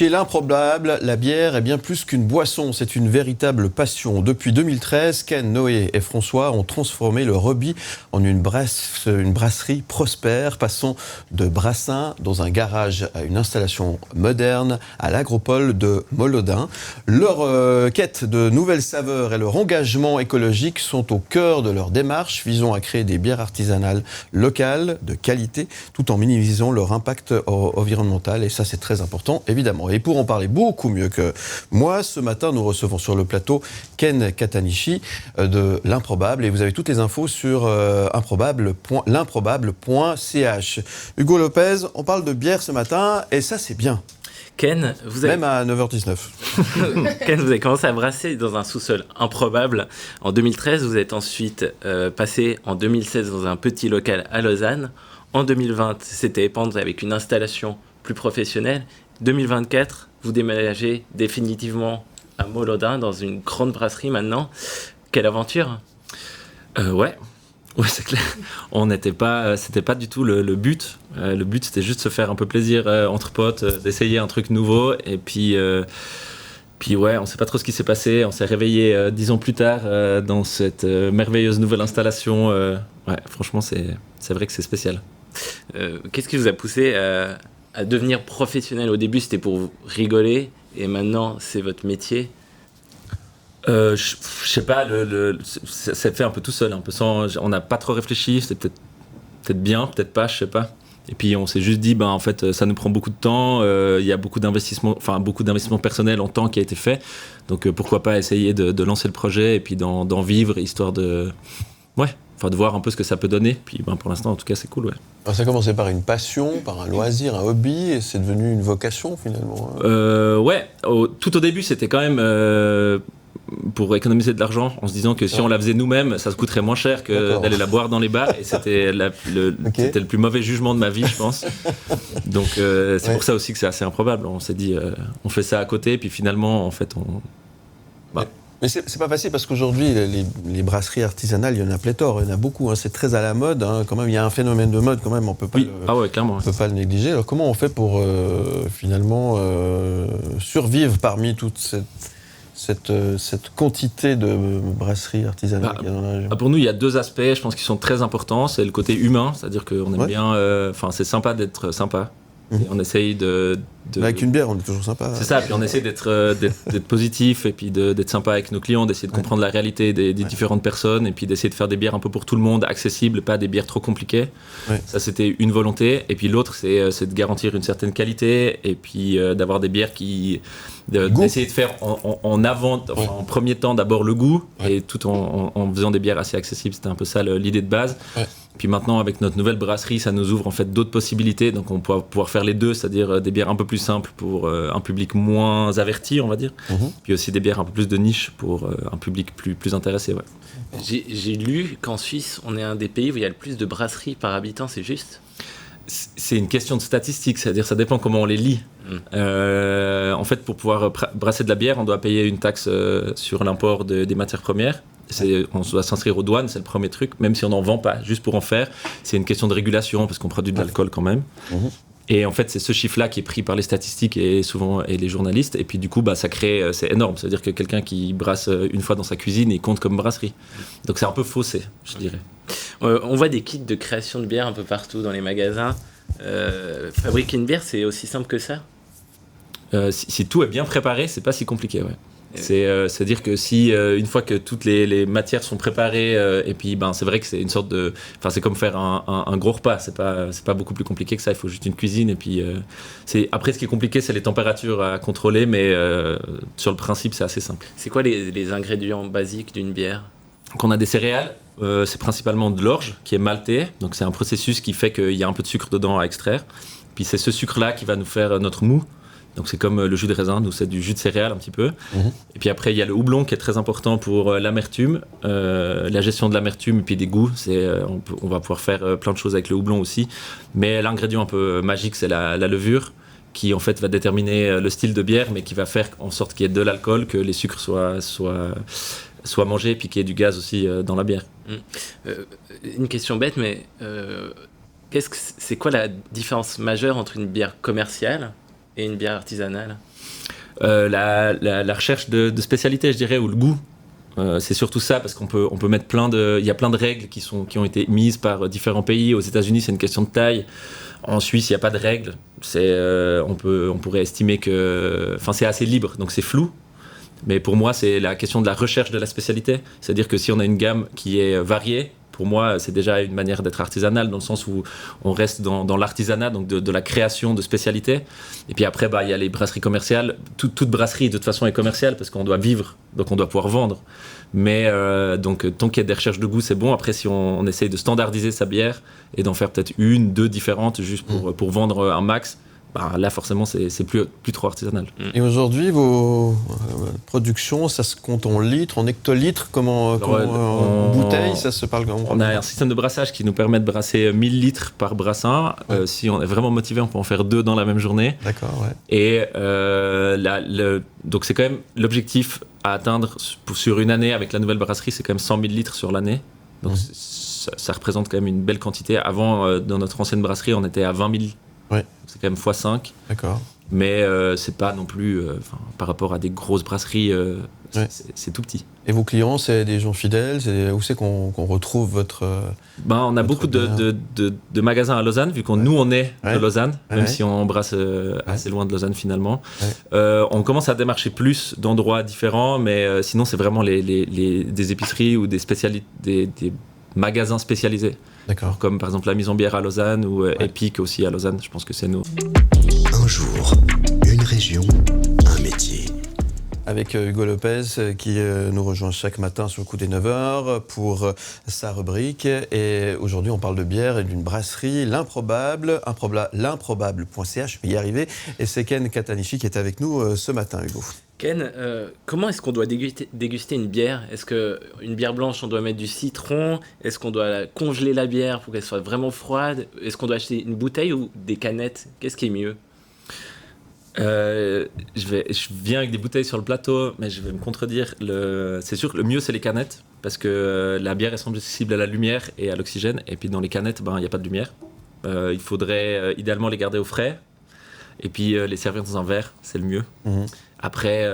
Chez l'improbable, la bière est bien plus qu'une boisson, c'est une véritable passion. Depuis 2013, Ken, Noé et François ont transformé le Rebis en une brasserie prospère, passant de brassin dans un garage à une installation moderne à l'agropole de Mollodin. Leur quête de nouvelles saveurs et leur engagement écologique sont au cœur de leur démarche, visant à créer des bières artisanales locales, de qualité, tout en minimisant leur impact environnemental. Et ça, c'est très important, évidemment. Et pour en parler beaucoup mieux que moi, ce matin, nous recevons sur le plateau Ken Katanishi de l'Improbable. Et vous avez toutes les infos sur l'improbable.ch. Hugo Lopez, on parle de bière ce matin, et ça, c'est bien. Ken, Même à 9h19. Ken, vous avez commencé à brasser dans un sous-sol improbable en 2013. Vous êtes ensuite passé en 2016 dans un petit local à Lausanne. En 2020, c'était épandre avec une installation plus professionnelle. 2024, vous déménagez définitivement à Mollodin dans une grande brasserie maintenant. Quelle aventure! Ouais, c'est clair. C'était pas du tout le but. Le but, c'était juste se faire un peu plaisir entre potes, d'essayer un truc nouveau. Et puis ouais, on sait pas trop ce qui s'est passé. On s'est réveillé 10 ans plus tard dans cette merveilleuse nouvelle installation. Ouais, franchement, c'est vrai que c'est spécial. Qu'est-ce qui vous a poussé à devenir professionnel? Au début, c'était pour rigoler, et maintenant, c'est votre métier. Je sais pas, ça s'est fait un peu tout seul, un peu sans, on n'a pas trop réfléchi, c'était peut-être bien, peut-être pas, je sais pas. Et puis on s'est juste dit, en fait, ça nous prend beaucoup de temps, il y a beaucoup d'investissement personnel en temps qui a été fait, donc pourquoi pas essayer de lancer le projet et puis d'en vivre, histoire de voir un peu ce que ça peut donner. Puis pour l'instant, en tout cas, c'est cool, ouais. Alors, ça a commencé par une passion, par un loisir, un hobby, et c'est devenu une vocation finalement. Ouais, tout au début, c'était quand même pour économiser de l'argent, en se disant que si on la faisait nous-mêmes, ça se coûterait moins cher que d'aller la boire dans les bars. Et c'était c'était le plus mauvais jugement de ma vie, je pense. Donc c'est pour ça aussi que c'est assez improbable. On s'est dit, on fait ça à côté, puis finalement, en fait, Mais c'est pas facile parce qu'aujourd'hui, les brasseries artisanales, il y en a pléthore, il y en a beaucoup, hein, c'est très à la mode, hein, quand même, il y a un phénomène de mode quand même, on peut pas, clairement. On peut pas le négliger. Alors comment on fait pour finalement survivre parmi toute cette quantité de brasseries artisanales qu'il y a dans la région? Pour nous, il y a deux aspects, je pense, qui sont très importants. C'est le côté humain, c'est-à-dire qu'on aime bien... c'est sympa d'être sympa. Et on essaye Avec une bière, on est toujours sympa. C'est ça, puis on essaie d'être positif, et puis d'être sympa avec nos clients, d'essayer de comprendre la réalité des différentes personnes, et puis d'essayer de faire des bières un peu pour tout le monde, accessibles, pas des bières trop compliquées. Ouais. Ça, c'était une volonté. Et puis l'autre, c'est de garantir une certaine qualité, et puis d'avoir des bières d'essayer de faire en premier temps d'abord le goût, et tout en faisant des bières assez accessibles. C'était un peu ça l'idée de base. Ouais. Puis maintenant, avec notre nouvelle brasserie, ça nous ouvre en fait d'autres possibilités. Donc on va pouvoir faire les deux, c'est-à-dire des bières un peu plus simples pour un public moins averti, on va dire. Puis aussi des bières un peu plus de niche pour un public plus intéressé. Ouais. J'ai lu qu'en Suisse, on est un des pays où il y a le plus de brasseries par habitant, c'est juste? C'est une question de statistiques, c'est-à-dire ça dépend comment on les lit. En fait, pour pouvoir brasser de la bière, on doit payer une taxe sur l'import des matières premières. On doit s'inscrire aux douanes, c'est le premier truc, même si on n'en vend pas, juste pour en faire. C'est une question de régulation, parce qu'on produit de l'alcool quand même. Et en fait, c'est ce chiffre-là qui est pris par les statistiques et les journalistes. Et puis du coup, ça crée, c'est énorme. C'est-à-dire que quelqu'un qui brasse une fois dans sa cuisine, il compte comme brasserie. Donc c'est un peu faussé, je dirais. On voit des kits de création de bière un peu partout dans les magasins. Fabriquer une bière, c'est aussi simple que ça? Si tout est bien préparé, c'est pas si compliqué, ouais. C'est-à-dire que si une fois que toutes les matières sont préparées, et puis c'est vrai que c'est une sorte de, c'est comme faire un gros repas, c'est pas beaucoup plus compliqué que ça. Il faut juste une cuisine, et puis après, ce qui est compliqué, c'est les températures à contrôler, mais sur le principe, c'est assez simple. C'est quoi les ingrédients basiques d'une bière? Donc on a des céréales, c'est principalement de l'orge qui est maltée, donc c'est un processus qui fait qu'il y a un peu de sucre dedans à extraire. Puis c'est ce sucre-là qui va nous faire notre mou. Donc c'est comme le jus de raisin, nous c'est du jus de céréales un petit peu. Et puis après il y a le houblon qui est très important pour l'amertume, la gestion de l'amertume et puis des goûts. On va pouvoir faire plein de choses avec le houblon aussi. Mais l'ingrédient un peu magique, c'est la levure, qui en fait va déterminer le style de bière, mais qui va faire en sorte qu'il y ait de l'alcool, que les sucres soient mangés, et puis qu'il y ait du gaz aussi dans la bière. Une question bête, mais c'est quoi la différence majeure entre une bière commerciale Et une bière artisanale? La recherche de spécialité, je dirais, ou le goût. C'est surtout ça, parce on peut mettre il y a plein de règles qui ont été mises par différents pays. Aux États-Unis, c'est une question de taille. En Suisse, il n'y a pas de règles. On pourrait estimer que, c'est assez libre, donc c'est flou. Mais pour moi, c'est la question de la recherche de la spécialité. C'est-à-dire que si on a une gamme qui est variée, pour moi, c'est déjà une manière d'être artisanal, dans le sens où on reste dans l'artisanat, donc de la création de spécialités. Et puis après, il y a les brasseries commerciales. Toute brasserie, de toute façon, est commerciale, parce qu'on doit vivre, donc on doit pouvoir vendre. Mais donc, tant qu'il y a des recherches de goût, c'est bon. Après, si on essaye de standardiser sa bière et d'en faire peut-être une, deux différentes, juste pour vendre un max, là, forcément, c'est plus trop artisanal. Et aujourd'hui, vos productions, ça se compte en litres, en hectolitres, en bouteilles, ça se parle comment? On a un système de brassage qui nous permet de brasser 1000 litres par brassin. Ouais. Si on est vraiment motivé, on peut en faire 2 dans la même journée. D'accord, ouais. Et donc, c'est quand même l'objectif à atteindre sur une année avec la nouvelle brasserie, c'est quand même 100 000 litres sur l'année. Donc, ça représente quand même une belle quantité. Avant, dans notre ancienne brasserie, on était à 20 000. Ouais. C'est quand même x5. D'accord. Mais c'est pas non plus, par rapport à des grosses brasseries, c'est tout petit. Et vos clients, c'est des gens fidèles? Où c'est qu'on retrouve votre... On a beaucoup de magasins à Lausanne, vu nous on est de Lausanne, même si on brasse assez loin de Lausanne finalement. Ouais. On commence à démarcher plus d'endroits différents, mais sinon c'est vraiment des épiceries ou des magasins spécialisés. D'accord. Comme par exemple la Maison Bière à Lausanne ou Epic aussi à Lausanne, je pense que c'est nous. Un jour, une région, un métier. Avec Hugo Lopez qui nous rejoint chaque matin sur le coup des 9h pour sa rubrique. Et aujourd'hui, on parle de bière et d'une brasserie, l'improbable.ch, je vais y arriver. Et c'est Ken Katanishi qui est avec nous ce matin, Hugo. Ken, comment est-ce qu'on doit déguster une bière? Est-ce qu'une bière blanche, on doit mettre du citron? Est-ce qu'on doit congeler la bière pour qu'elle soit vraiment froide? Est-ce qu'on doit acheter une bouteille ou des canettes? Qu'est-ce qui est mieux? Je viens avec des bouteilles sur le plateau, mais je vais me contredire. C'est sûr que le mieux, c'est les canettes, parce que la bière est sensible à la lumière et à l'oxygène. Et puis dans les canettes, il n'y a pas de lumière. Il faudrait idéalement les garder au frais. Et puis les servir dans un verre, c'est le mieux. Après,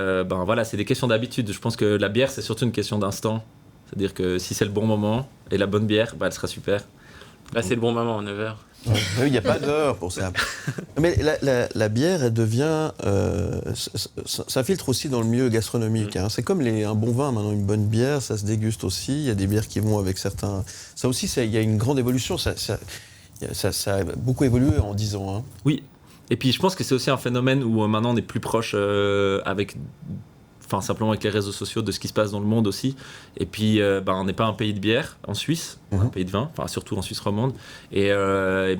c'est des questions d'habitude. Je pense que la bière, c'est surtout une question d'instant. C'est-à-dire que si c'est le bon moment et la bonne bière, elle sera super. Là, c'est le bon moment, 9h. Il n'y a pas d'heure pour ça. Mais la bière, elle devient... ça filtre aussi dans le milieu gastronomique. Hein. C'est comme un bon vin, maintenant, une bonne bière, ça se déguste aussi. Il y a des bières qui vont avec certains... Ça aussi, il y a une grande évolution. Ça a beaucoup évolué en 10 ans. Hein. Oui. Et puis je pense que c'est aussi un phénomène où maintenant on est plus proche simplement avec les réseaux sociaux de ce qui se passe dans le monde aussi. Et puis on n'est pas un pays de bière en Suisse, un pays de vin, surtout en Suisse romande. Et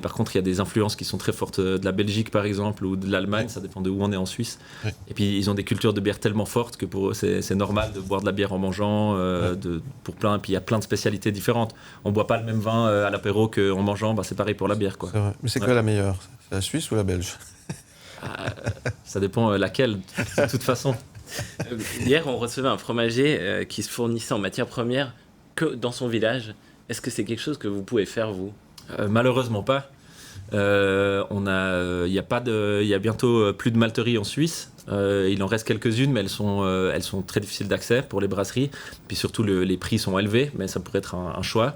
par contre il y a des influences qui sont très fortes de la Belgique par exemple ou de l'Allemagne, ça dépend de où on est en Suisse. Et puis ils ont des cultures de bière tellement fortes que pour eux c'est normal de boire de la bière en mangeant, pour plein. Et puis il y a plein de spécialités différentes. On boit pas le même vin à l'apéro qu'en mangeant, c'est pareil pour la bière, quoi. C'est vrai. Mais c'est quoi la meilleure? C'est la Suisse ou la Belge? Ça dépend laquelle, de toute façon. Hier, on recevait un fromager qui se fournissait en matière première que dans son village. Est-ce que c'est quelque chose que vous pouvez faire, vous? Malheureusement pas. Il y a bientôt plus de malteries en Suisse. Il en reste quelques-unes, mais elles sont très difficiles d'accès pour les brasseries. Puis surtout, les prix sont élevés, mais ça pourrait être un choix.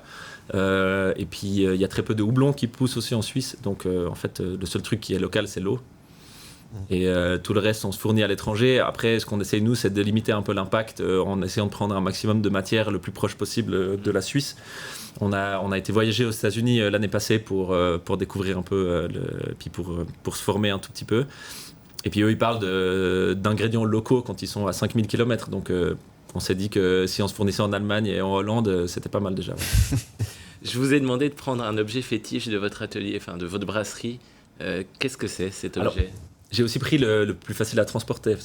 Et puis, il y a très peu de houblon qui pousse aussi en Suisse. Donc, en fait, le seul truc qui est local, c'est l'eau. Et tout le reste, on se fournit à l'étranger. Après, ce qu'on essaye, nous, c'est de limiter un peu l'impact en essayant de prendre un maximum de matière le plus proche possible de la Suisse. On a été voyager aux États-Unis l'année passée pour découvrir un peu, puis pour se former un tout petit peu. Et puis eux, ils parlent d'ingrédients locaux quand ils sont à 5000 km. Donc on s'est dit que si on se fournissait en Allemagne et en Hollande, c'était pas mal déjà. Je vous ai demandé de prendre un objet fétiche de votre atelier, de votre brasserie. Qu'est-ce que c'est, cet objet? Alors, j'ai aussi pris le plus facile à transporter.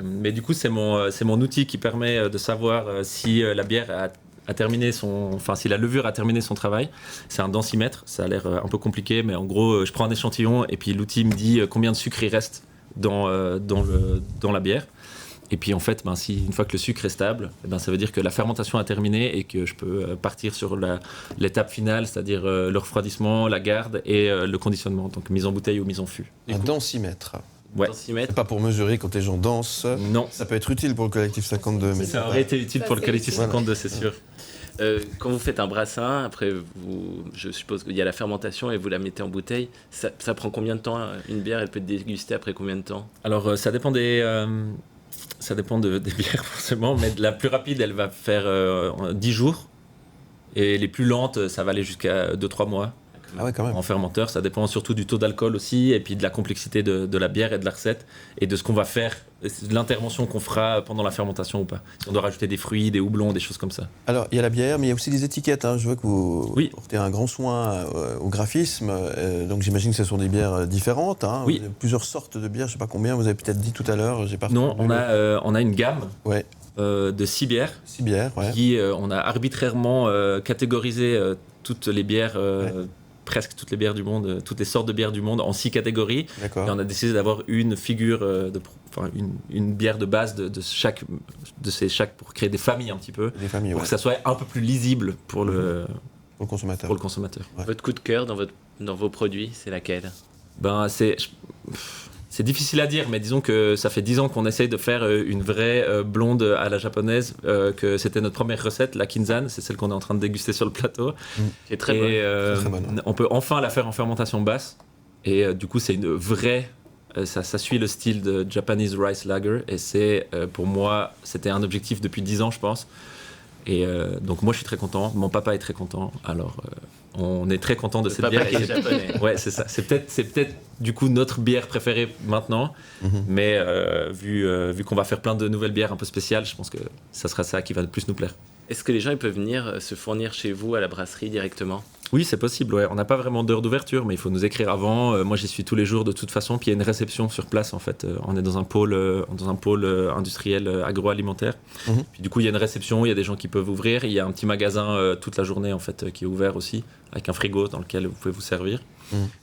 Mais du coup, c'est mon outil qui permet de savoir si la bière a terminé si la levure a terminé son travail. C'est un densimètre. Ça a l'air un peu compliqué, mais en gros, je prends un échantillon et puis l'outil me dit combien de sucre il reste dans la bière. Et puis en fait, une fois que le sucre est stable, ça veut dire que la fermentation a terminé et que je peux partir sur l'étape finale, c'est-à-dire le refroidissement, la garde et le conditionnement, donc mise en bouteille ou mise en fût. Un densimètre. Ouais. C'est pas pour mesurer quand les gens dansent. Non. Ça peut être utile pour le collectif 52. Mais Ça aurait été utile pour le collectif 52, c'est sûr. Quand vous faites un brassin, après, je suppose qu'il y a la fermentation et vous la mettez en bouteille. Ça prend combien de temps une bière? Elle peut être dégustée après combien de temps? Alors, ça dépend des bières forcément, mais la plus rapide, elle va faire 10 jours. Et les plus lentes, ça va aller jusqu'à 2-3 mois. Ah ouais, quand même. En fermenteur, ça dépend surtout du taux d'alcool aussi, et puis de la complexité de la bière et de la recette, et de ce qu'on va faire, de l'intervention qu'on fera pendant la fermentation ou pas. Si on doit rajouter des fruits, des houblons, des choses comme ça. Alors, il y a la bière, mais il y a aussi des étiquettes. Je vois que vous portez un grand soin au graphisme, donc j'imagine que ce sont des bières différentes. Oui. Vous avez plusieurs sortes de bières, je ne sais pas combien, vous avez peut-être dit tout à l'heure. Non, on a une gamme. Ouais. De 6 bières. 6 bières, ouais. Qui, on a arbitrairement catégorisé toutes les bières, presque toutes les bières du monde, toutes les sortes de bières du monde en 6 catégories. D'accord. Et on a décidé d'avoir une figure, une bière de base de chaque pour créer des familles un petit peu. Des familles, pour que ça soit un peu plus lisible pour le consommateur. Pour le consommateur. Ouais. Votre coup de cœur dans vos produits, c'est laquelle? C'est difficile à dire, mais disons que ça fait 10 ans qu'on essaye de faire une vraie blonde à la japonaise, que c'était notre première recette, la Kinzan, c'est celle qu'on est en train de déguster sur le plateau. Qui est très bonne. Très bonne. On peut enfin la faire en fermentation basse, et du coup c'est une vraie... ça suit le style de Japanese Rice Lager, et c'est, pour moi, c'était un objectif depuis 10 ans, je pense. Et donc moi je suis très content, mon papa est très content, alors on est très content de cette bière. Qui est japonais. Ouais, c'est ça. C'est peut-être du coup notre bière préférée maintenant, mais vu qu'on va faire plein de nouvelles bières un peu spéciales, je pense que ça sera ça qui va le plus nous plaire. Est-ce que les gens ils peuvent venir se fournir chez vous à la brasserie directement? Oui, c'est possible. Ouais. On n'a pas vraiment d'heure d'ouverture, mais il faut nous écrire avant. Moi, j'y suis tous les jours de toute façon. Puis il y a une réception sur place en fait. On est dans un pôle industriel agroalimentaire. Puis du coup, il y a une réception. Il y a des gens qui peuvent ouvrir. Il y a un petit magasin toute la journée en fait qui est ouvert aussi, avec un frigo dans lequel vous pouvez vous servir.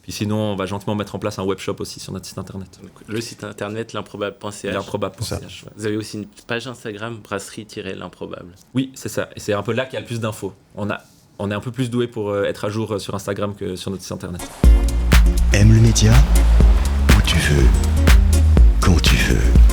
Puis sinon, on va gentiment mettre en place un webshop aussi sur notre site internet. Donc, le site internet l'improbable.ch. L'improbable.ch. Ouais. Vous avez aussi une page Instagram, brasserie-l'improbable. Oui, c'est ça. Et c'est un peu là qu'il y a le plus d'infos. On est un peu plus doué pour être à jour sur Instagram que sur notre site internet. Aime le média où tu veux, quand tu veux.